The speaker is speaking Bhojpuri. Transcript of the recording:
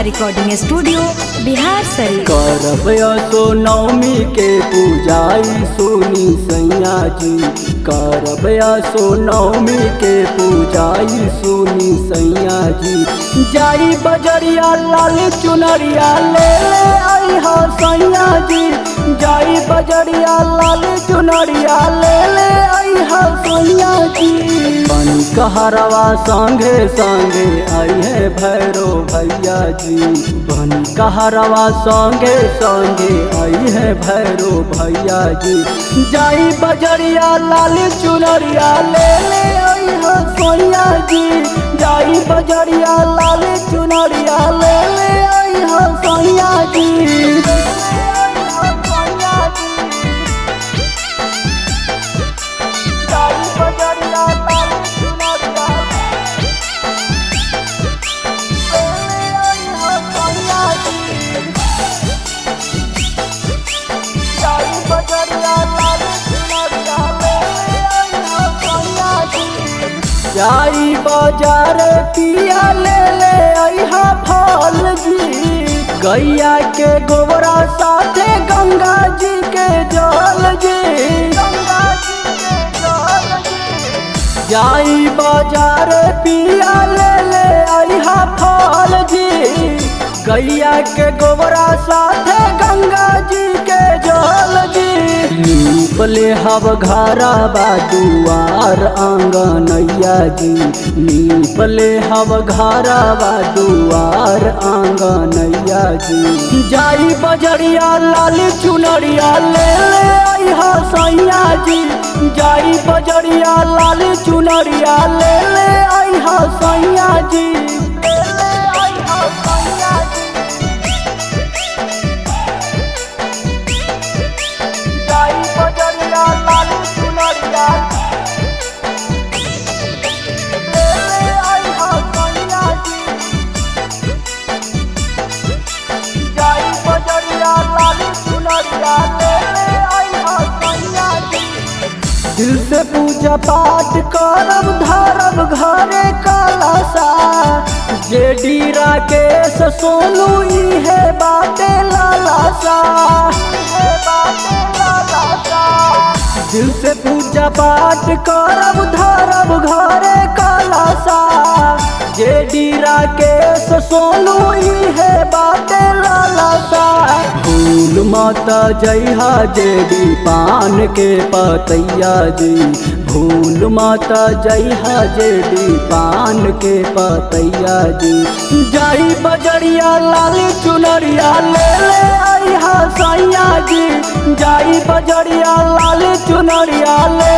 Recording studio Bihar Sharif. करब असो नवमी के पूजाई सुनी सैया जी, करब असो नवमी के पूजाई सुनी सैया जी। जाई बजरिया लाल चुनरिया ले आई हो सैया जी, जाई बजरिया लाल चुनरिया ले आई हो सैया जी। बन कहरवा संगे संगे आई है भैरो भैया जी, बन कहरवा संगे संगे आई है भैरो भैया जी। जाई बजरिया लाल चुनरिया ले आई हो सैया जी, जाई बजरिया लाल चुनरिया ले आई हो सैया जी। जाई बाजार पिया ले आई हा फल जी, गैया के गोबरा साथे गंगा जी के जल जी। जाई बाजार पिया ले आई हा फल जी, गैया के गोबरा साथे गंगा जी के जल जी। नीपले हव घरा बा दुआर आंगनैया जी, नीपले हव घरा बा दुआर आंगनैया जी। जाई बजरिया लाल चुनरिया ले आई हा सैया जी, जाई बजरिया लाल चुनरिया ले आई हा सैया जी। दिल से पूजा पाठ करब धरब घरे कलसा, जेडी राकेश सोनू इहे बाटे लालसा। दिल से पूजा पाठ करब धरब घरे कलसा, जेडी राकेश सोनू इहे बाटे लालसा। फूल माता जइहा जेडी पान के पतैया जी, फूल माता जइहा जेडी पान के पतैया जी। जाई बजरिया लाल चुनरिया ले आई हा सैया जी, जाई बजरिया लाल चुनरिया ले